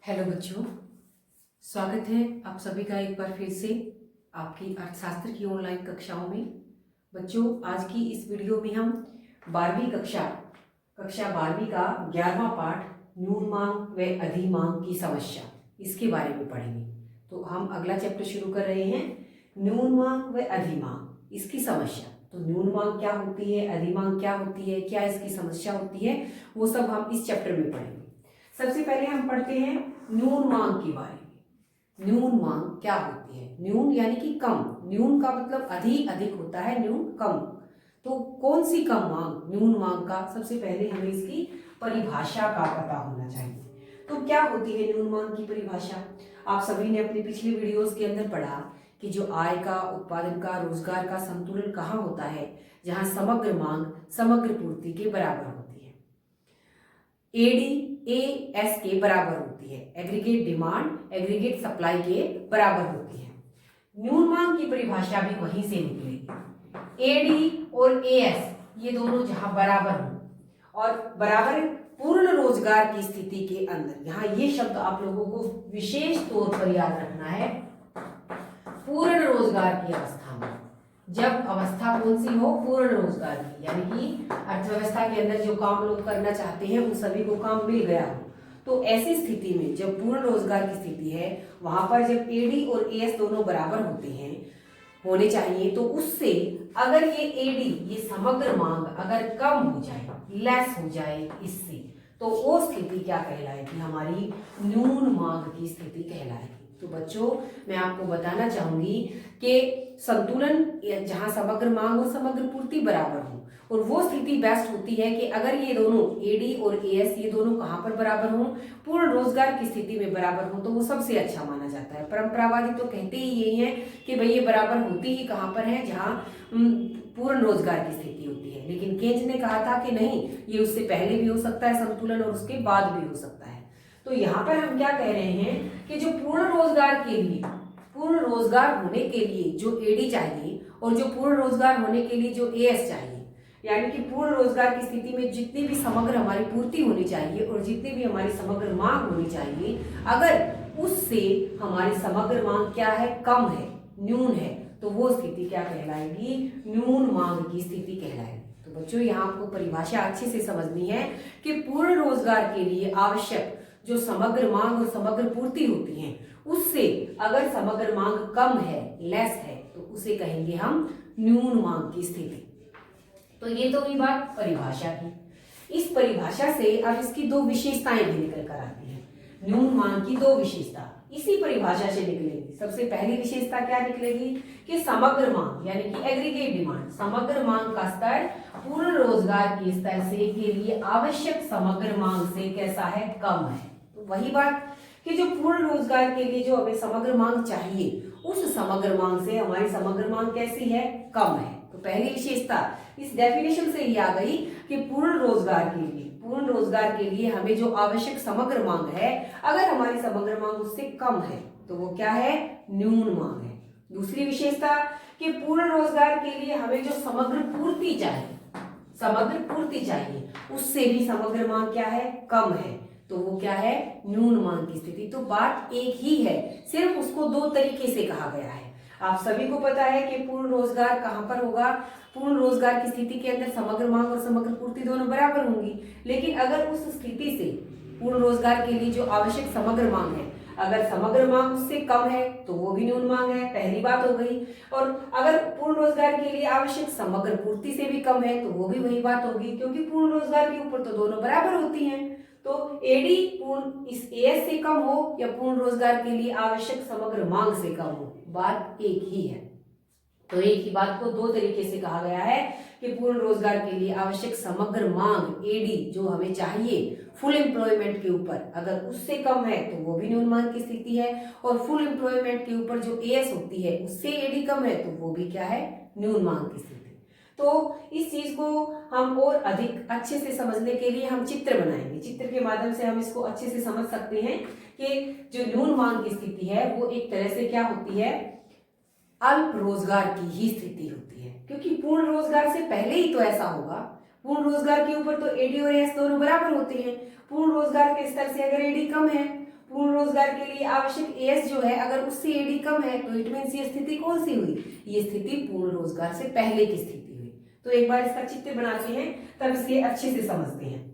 Hello बच्चों, स्वागत है आप सभी का एक बार फिर से आपकी अर्थशास्त्र की ऑनलाइन कक्षाओं में। बच्चों, आज की इस वीडियो में हम 12वीं कक्षा 12वीं का 11वां पाठ न्यून मांग व अधिमांग की समस्या, इसके बारे में पढ़ेंगे। तो हम अगला चैप्टर शुरू कर रहे हैं, न्यून मांग व अधिमांग, इसकी समस्या। तो न्यून मांग क्या होती है, अधिमांग क्या होती है, क्या इसकी समस्या होती है, वो सब हम इस चैप्टर में पढ़ेंगे। सबसे पहले हम पढ़ते हैं न्यून मांग के बारे में। न्यून मांग क्या होती है? न्यून यानी कि कम। न्यून का मतलब अधिक होता है, न्यून कम। तो कौन सी कम मांग? न्यून मांग का सबसे पहले हमें इसकी परिभाषा का पता होना चाहिए। तो क्या होती है न्यून मांग की परिभाषा? आप सभी ने अपने पिछले वीडियोस के अंदर पढ़ा कि जो आय का, उत्पादन का, रोजगार का संतुलन कहाँ होता है? जहां समग्र मांग समग्र पूर्ति के बराबर होती है। एडी एस के बराबर होती है, एग्रीगेट डिमांड एग्रीगेट सप्लाई के बराबर होती है। न्यून मांग की परिभाषा भी वहीं से निकलेगी। एडी और एएस ये दोनों जहां बराबर हो और बराबर पूर्ण रोजगार की स्थिति के अंदर, यहाँ ये शब्द आप लोगों को विशेष तौर पर याद रखना है, पूर्ण रोजगार की अवस्था में। जब अवस्था कौन सी हो? पूर्ण रोजगार की, यानी कि अर्थव्यवस्था के अंदर जो काम लोग करना चाहते हैं उन सभी को काम मिल गया हो। तो ऐसी स्थिति में जब पूर्ण रोजगार की स्थिति है, वहां पर जब एडी और एएस दोनों बराबर होने चाहिए, तो उससे अगर ये एडी, ये समग्र मांग अगर कम हो जाए, लेस हो जाए इससे, तो वो स्थिति क्या कहलाएगी? हमारी न्यून मांग की स्थिति कहलाएगी। तो बच्चों, मैं आपको बताना चाहूंगी कि संतुलन जहां समग्र मांग और समग्र पूर्ति बराबर हो, और वो स्थिति बेस्ट होती है कि अगर ये दोनों एडी और एएस ये दोनों कहां पर बराबर हों? पूर्ण रोजगार की स्थिति में बराबर हो, तो वो सबसे अच्छा माना जाता है। परंपरावादी तो कहते ही यही है कि भाई ये बराबर होती ही कहां पर है? जहां पूर्ण रोजगार की स्थिति होती है। लेकिन केंज ने कहा था कि नहीं, ये उससे पहले भी हो सकता है संतुलन, और उसके बाद भी हो सकता है। तो यहाँ पर हम क्या कह रहे हैं कि जो पूर्ण रोजगार के लिए, पूर्ण रोजगार होने के लिए जो एडी चाहिए और जो पूर्ण रोजगार होने के लिए जो एएस चाहिए, यानी कि पूर्ण रोजगार की स्थिति में जितनी भी समग्र हमारी पूर्ति होनी चाहिए और जितनी भी हमारी समग्र मांग होनी चाहिए, अगर उससे हमारी समग्र मांग क्या है? कम है, न्यून है, तो वो स्थिति क्या कहलाएगी? न्यून मांग की स्थिति कहलाएगी। तो बच्चों, यहाँ आपको परिभाषा अच्छे से समझनी है कि पूर्ण रोजगार के लिए आवश्यक जो समग्र मांग और समग्र पूर्ति होती है, उससे अगर समग्र मांग कम है, लेस है, तो उसे कहेंगे हम न्यून मांग की स्थिति। तो ये तो हुई बात परिभाषा की। इस परिभाषा से अब इसकी दो विशेषताएं भी निकल कर आती हैं। न्यून मांग की दो विशेषता इसी परिभाषा से निकलेगी। सबसे पहली विशेषता क्या निकलेगी कि समग्र मांग यानी कि एग्रीगेट डिमांड, समग्र मांग का स्तर पूर्ण रोजगार के स्तर से के लिए आवश्यक समग्र मांग से कैसा है? कम है। तो वही बात कि जो पूर्ण रोजगार के लिए जो हमें समग्र मांग चाहिए, उस समग्र मांग से हमारी समग्र मांग कैसी है? कम है। तो पहली विशेषता इस डेफिनेशन से ही आ गई कि पूर्ण रोजगार के लिए हमें जो आवश्यक समग्र मांग है, अगर हमारी समग्र मांग उससे कम है, तो वो क्या है? न्यून मांग है। दूसरी विशेषता कि पूर्ण रोजगार के लिए हमें जो समग्र पूर्ति चाहिए, उससे भी समग्र मांग क्या है? कम है, तो वो क्या है? न्यून मांग की स्थिति। तो बात एक ही है, सिर्फ उसको दो तरीके से कहा गया है। आप सभी को पता है कि पूर्ण रोजगार कहां पर होगा? पूर्ण रोजगार की स्थिति के अंदर समग्र मांग और समग्र पूर्ति दोनों बराबर होंगी। लेकिन अगर उस स्थिति से पूर्ण रोजगार के लिए जो आवश्यक समग्र मांग है, अगर समग्र मांग उससे कम है, तो वो भी न्यून मांग है, पहली बात हो गई। और अगर पूर्ण रोजगार के लिए आवश्यक समग्र पूर्ति से भी कम है, तो वो भी वही बात होगी, क्योंकि पूर्ण रोजगार के ऊपर तो दोनों बराबर होती हैं। तो एडी पूर्ण इस एएस से कम हो या पूर्ण रोजगार के लिए आवश्यक समग्र मांग से कम हो, बात एक ही है। तो एक ही बात को दो तरीके से कहा गया है कि पूर्ण रोजगार के लिए आवश्यक समग्र मांग एडी जो हमें चाहिए फुल एम्प्लॉयमेंट के ऊपर, अगर उससे कम है तो वो भी न्यून मांग की स्थिति है, और फुल एम्प्लॉयमेंट के ऊपर जो एएस होती है उससे एडी कम है, तो वो भी क्या है? न्यून मांग की स्थिति। तो इस चीज को हम और अधिक अच्छे से समझने के लिए हम चित्र बनाएंगे। चित्र के माध्यम से हम इसको अच्छे से समझ सकते हैं कि जो न्यून मांग की स्थिति है वो एक तरह से क्या होती है? अल्प रोजगार की ही स्थिति होती है, क्योंकि पूर्ण रोजगार से पहले ही तो ऐसा होगा। पूर्ण रोजगार के ऊपर तो एडी और एस दोनों बराबर होते हैं। पूर्ण रोजगार के स्तर से अगर एडी कम है, पूर्ण रोजगार के लिए आवश्यक एएस जो है अगर उससे एडी कम है तो इट मीन्स ये स्थिति कौन सी हुई, ये स्थिति पूर्ण रोजगार से पहले की स्थिति हुई। तो एक बार इसका चित्र बनाते हैं तब इसे अच्छे से समझते हैं।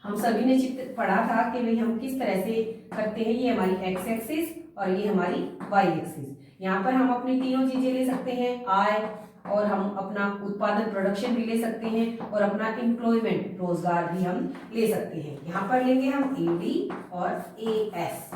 हम सभी ने चित्र पढ़ा था कि भाई हम किस तरह से करते हैं। ये हमारी एक्स एक्सिस और ये हमारी वाई एक्सिस। यहाँ पर हम अपनी तीनों चीजें ले सकते हैं, आय, और हम अपना उत्पादन प्रोडक्शन भी ले सकते हैं, और अपना एम्प्लॉयमेंट रोजगार भी हम ले सकते हैं। यहाँ पर लेंगे हम एडी और एएस,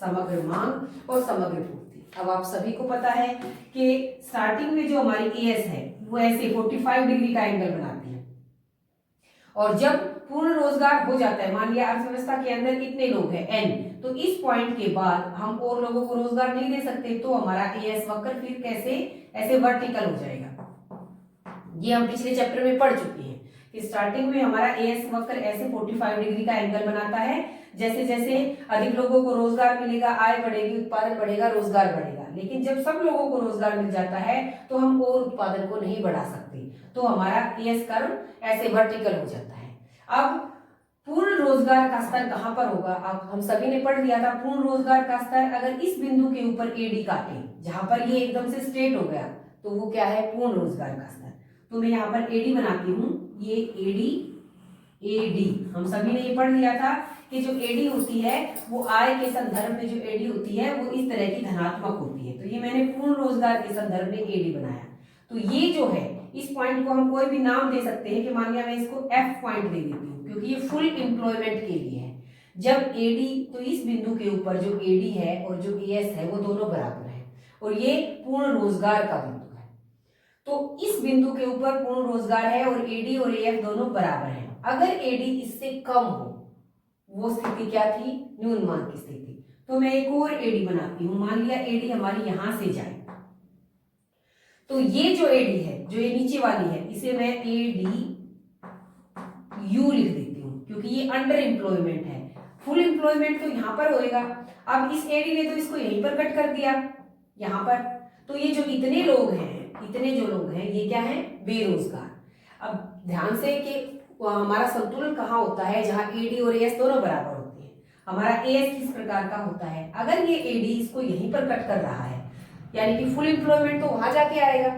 समग्र मांग और समग्र पूर्ति। अब आप सभी को पता है कि स्टार्टिंग में जो हमारी एएस है वो ऐसे 45 डिग्री का एंगल बनाती है, और जब पूर्ण रोजगार हो जाता है, मान लिया अर्थव्यवस्था के अंदर इतने लोग हैं n, तो इस पॉइंट के बाद हम और लोगों को रोजगार नहीं दे सकते, तो हमारा एएस वक्र फिर कैसे ऐसे वर्टिकल हो जाएगा। ये हम पिछले चैप्टर में पढ़ चुके हैं कि स्टार्टिंग में हमारा एएस वक्र ऐसे 45 डिग्री का एंगल बनाता है। जैसे जैसे अधिक लोगों को रोजगार मिलेगा, आय बढ़ेगी, उत्पादन बढ़ेगा, रोजगार बढ़ेगा। लेकिन जब सब लोगों को रोजगार मिल जाता है तो हम और उत्पादन को नहीं बढ़ा सकते, तो हमारा एएस कर्व ऐसे वर्टिकल हो जाता है। अब पूर्ण रोजगार का स्तर कहां पर होगा, अब हम सभी ने पढ़ लिया था। पूर्ण रोजगार का स्तर अगर इस बिंदु के ऊपर एडी काटे, जहां पर ये एकदम से स्ट्रेट हो गया, तो वो क्या है, पूर्ण रोजगार का स्तर। तो मैं यहाँ पर एडी बनाती हूँ, ये एडी, एडी हम सभी ने ये पढ़ लिया था कि जो एडी होती है वो आय के संदर्भ में, जो एडी होती है वो इस तरह की धनात्मक होती है। तो ये मैंने पूर्ण रोजगार के संदर्भ में एडी बनाया। तो ये जो है, इस पॉइंट को हम कोई भी नाम दे सकते हैं कि मान लिया मैं इसको एफ पॉइंट दे देती हूँ, क्योंकि ये फुल एम्प्लॉयमेंट के लिए है। जब एडी, तो इस बिंदु के ऊपर जो एडी है और जो एएस है वो दोनों बराबर है, और ये पूर्ण रोजगार का बिंदु है। तो इस बिंदु के ऊपर पूर्ण रोजगार है और एडी और एएफ दोनों बराबर हैं। अगर एडी इससे कम हो, वो स्थिति क्या थी, न्यून मांग की स्थिति। तो मैं एक और एडी बनाती हूँ, मान लिया एडी हमारी यहां से जाए, तो ये जो एडी है, जो ये नीचे वाली है, इसे मैं एडी यू लिख देती हूँ, क्योंकि ये अंडर एम्प्लॉयमेंट है। फुल एम्प्लॉयमेंट तो यहाँ पर होएगा। अब इस एडी ने तो इसको यहीं पर कट कर दिया, यहाँ पर। तो ये जो इतने लोग हैं, इतने जो लोग हैं, ये क्या है, बेरोजगार। अब ध्यान से कि हमारा संतुलन कहाँ होता है, जहां एडी और एएस दोनों बराबर होते हैं। हमारा एएस किस प्रकार का होता है, अगर ये एडी इसको यहीं पर कट कर रहा है, यानी कि फुल एम्प्लॉयमेंट तो वहां जाके आएगा,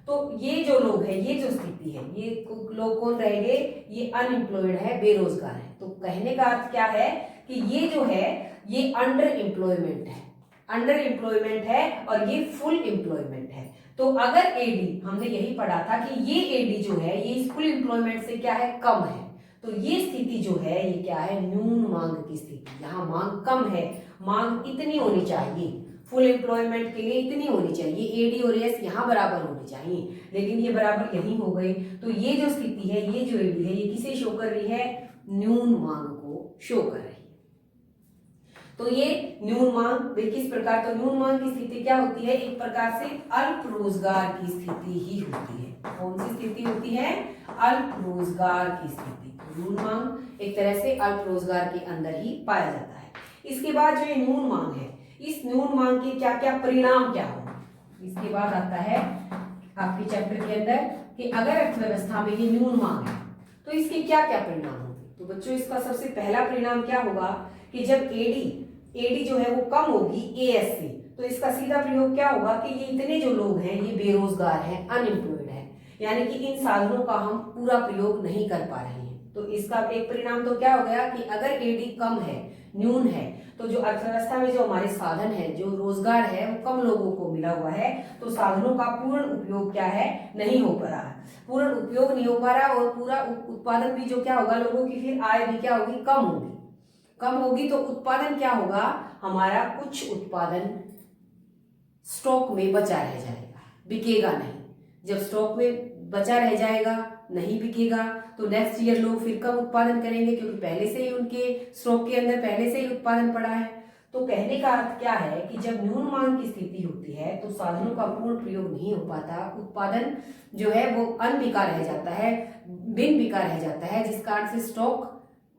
तो ये जो लोग हैं, ये जो स्थिति है, ये लोग कौन रहेंगे, ये अनएम्प्लॉयड है, बेरोजगार है। तो कहने का अर्थ क्या है कि ये जो है ये अंडर एम्प्लॉयमेंट है, अंडर एम्प्लॉयमेंट है, और ये फुल एम्प्लॉयमेंट है। तो अगर एडी, हमने यही पढ़ा था कि ये एडी जो है ये इस फुल एम्प्लॉयमेंट से क्या है, कम है, तो ये स्थिति जो है ये क्या है, न्यून मांग की स्थिति। यहाँ मांग कम है, मांग इतनी होनी चाहिए, फुल एम्प्लॉयमेंट के लिए इतनी होनी चाहिए, एडी और एएस यहाँ बराबर होने चाहिए, लेकिन ये बराबर यहीं हो गए। तो ये जो स्थिति है, ये जो एडी है, ये किसे शो कर रही है, न्यून मांग को शो कर रही है। तो ये न्यून मांग किस प्रकार, तो न्यून मांग की स्थिति क्या होती है, एक प्रकार से अल्प रोजगार की स्थिति ही होती है। कौन सी स्थिति होती है, अल्प रोजगार की स्थिति। न्यून मांग एक तरह से अल्प रोजगार के अंदर ही पाया जाता है। इसके बाद जो ये न्यून मांग है, इस न्यून मांग के क्या क्या परिणाम क्या हो, इसके बाद आता है आपके चैप्टर के अंदर कि अगर अर्थव्यवस्था में ये न्यून मांग है तो इसके क्या क्या परिणाम होंगे। तो बच्चों इसका सबसे पहला परिणाम क्या होगा कि जब एडी जो है वो कम होगी एएस से, तो इसका सीधा प्रयोग क्या होगा कि ये इतने जो लोग हैं ये बेरोजगार हैं, अनएम्प्लॉयड है, यानी कि इन साधनों का हम पूरा प्रयोग नहीं कर पा रहे हैं। तो इसका एक परिणाम तो क्या हो गया कि अगर एडी कम है, न्यून है, तो जो अर्थव्यवस्था में जो हमारे साधन है, जो रोजगार है, वो कम लोगों को मिला हुआ है, तो साधनों का पूर्ण उपयोग क्या है, नहीं हो पा रहा, पूर्ण उपयोग नहीं हो पा रहा, और पूरा उत्पादन भी जो क्या होगा, लोगों की फिर आय भी क्या होगी, कम होगी। कम होगी तो उत्पादन क्या होगा, हमारा कुछ उत्पादन स्टॉक में बचा रह जाएगा, बिकेगा नहीं। जब स्टॉक में बचा रह जाएगा, नहीं बिकेगा, तो नेक्स्ट ईयर लोग फिर कम उत्पादन करेंगे, क्योंकि पहले से ही उनके स्टॉक के अंदर पहले से ही उत्पादन पड़ा है। तो कहने का अर्थ क्या है कि जब न्यून मांग की स्थिति होती है तो साधनों का पूर्ण प्रयोग नहीं हो पाता, उत्पादन जो है वो अनबिका रह जाता है, बिन बिका रह जाता है, जिस कारण से स्टॉक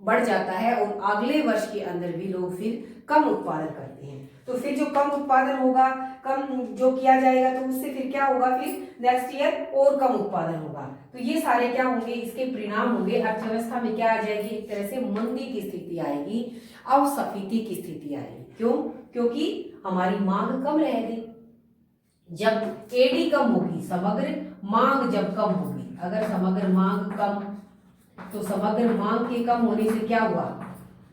बढ़ जाता है और अगले वर्ष के अंदर भी लोग फिर कम उत्पादन करते हैं। तो फिर जो कम उत्पादन होगा, कम जो किया जाएगा, तो उससे फिर क्या होगा, फिर नेक्स्ट ईयर और कम उत्पादन होगा। तो ये सारे क्या होंगे, इसके परिणाम होंगे। अर्थव्यवस्था में क्या आ जाएगी, एक तरह से मंदी की स्थिति आएगी, अस्फीति की स्थिति आएगी। क्यों? क्योंकि हमारी मांग कम रहेगी। जब एडी कम होगी, समग्र मांग जब कम होगी, अगर समग्र मांग कम, तो समग्र मांग के कम होने से क्या हुआ,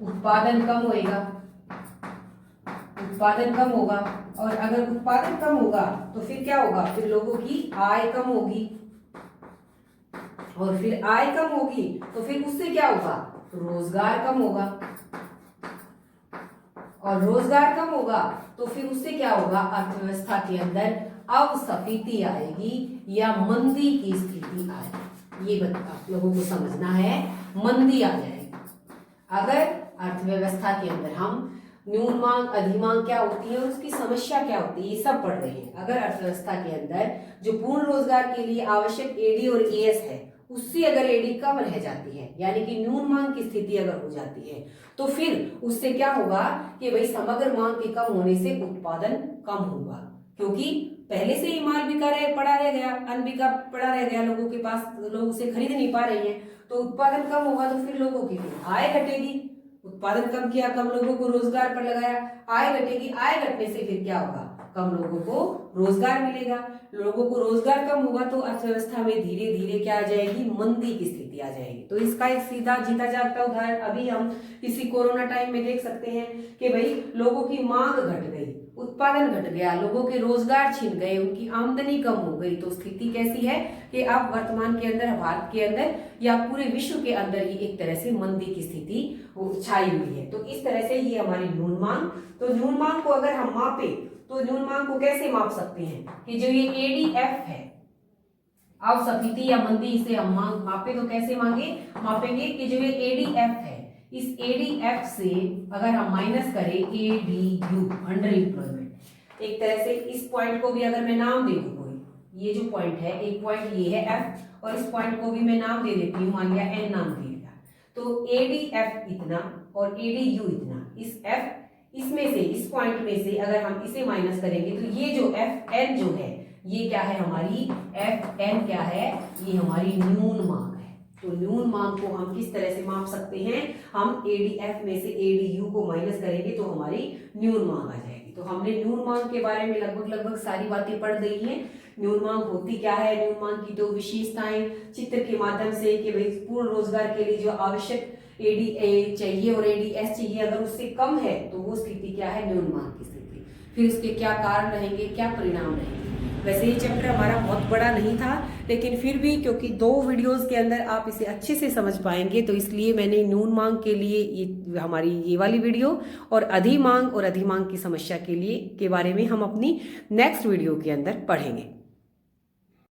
उत्पादन कम होएगा, उत्पादन कम होगा। और अगर उत्पादन कम होगा तो फिर क्या होगा, फिर लोगों की आय कम होगी, और फिर आय कम होगी तो फिर उससे क्या होगा, रोजगार कम होगा, और रोजगार कम होगा तो फिर उससे क्या होगा, अर्थव्यवस्था के अंदर अस्फीति आएगी या मंदी की स्थिति आएगी। ये आप लोगों को समझना है, मंदी आ जाएगी। अगर अर्थव्यवस्था के अंदर हम न्यून मांग अधिमांग क्या होती है और उसकी समस्या क्या होती है, ये सब पढ़ रहे हैं। अगर अर्थव्यवस्था के अंदर जो पूर्ण रोजगार के लिए आवश्यक एडी और एएस है, उससे अगर एडी कम रह जाती है, यानी कि न्यून मांग की स्थिति अगर हो जाती है, तो फिर उससे क्या होगा कि भाई समग्र मांग के कम होने से उत्पादन कम होगा, क्योंकि पहले से ही माल बिका रहे पड़ा रह गया, अन्न बिका पड़ा रह गया, लोगों के पास, लोग उसे खरीद नहीं पा रहे हैं, तो उत्पादन कम होगा, तो फिर लोगों की आय घटेगी। उत्पादन कम किया, कम लोगों को रोजगार पर लगाया, आय घटेगी, आय घटने से फिर क्या होगा, कम लोगों को रोजगार मिलेगा, लोगों को रोजगार कम होगा, तो अर्थव्यवस्था में धीरे धीरे क्या आ जाएगी, मंदी की स्थिति आ जाएगी। तो इसका एक सीधा जीता जागता उदाहरण अभी हम इसी कोरोना टाइम में देख सकते हैं कि भाई लोगों की मांग घट गई, उत्पादन घट गया, लोगों के रोजगार छिन गए, उनकी आमदनी कम हो गई। तो स्थिति कैसी है कि अब वर्तमान के अंदर, भारत के अंदर या पूरे विश्व के अंदर ही एक तरह से मंदी की स्थिति छाई हुई है। तो इस तरह से ये हमारी न्यून मांग, तो न्यून मांग को अगर हम मापे तो न्यून मांग को कैसे माप सकते हैं कि जो ये एडीएफ है, अस्फीति या मंदी, इसे हम मापे तो कैसे मापेंगे कि जो ये एडीएफ है, इस एडीएफ से अगर हम माइनस करें एडीयू, अंडर एम्प्लॉयमेंट, एक तरह से इस पॉइंट को भी अगर मैं नाम दे दूं, कोई ये जो पॉइंट है, एक पॉइंट ये है एफ, और इस पॉइंट को भी मैं नाम दे देती हूँ, मान लिया एन नाम दे दिया, तो एडीएफ इतना और एडीयू इतना, इस एफ, इसमें से, इस पॉइंट में से अगर हम इसे माइनस करेंगे तो ये जो एफ एन जो है, ये क्या है, हमारी एफ एन क्या है, ये हमारी न्यून मांग है। तो न्यून मांग को हम किस तरह से माप सकते हैं, हम एडीएफ में से एडीयू को माइनस करेंगे तो हमारी न्यून मांग आ जाएगी। तो हमने न्यून मांग के बारे में लगभग सारी बातें पढ़ ली हैं। न्यून मांग होती क्या है, न्यून मांग की दो विशेषताएं चित्र के माध्यम से, कि भाई पूर्ण रोजगार के लिए जो आवश्यक एडी चाहिए और एडीएस चाहिए, अगर उससे कम है तो वो स्थिति क्या है, न्यून मांग की स्थिति। फिर उसके क्या कारण रहेंगे, क्या परिणाम रहेंगे। वैसे ये चैप्टर हमारा बहुत बड़ा नहीं था, लेकिन फिर भी क्योंकि 2 वीडियोस के अंदर आप इसे अच्छे से समझ पाएंगे, तो इसलिए मैंने न्यून मांग के लिए ये हमारी ये वाली वीडियो, और अधिमांग और अधिमांग की समस्या के लिए के बारे में हम अपनी नेक्स्ट वीडियो के अंदर पढ़ेंगे।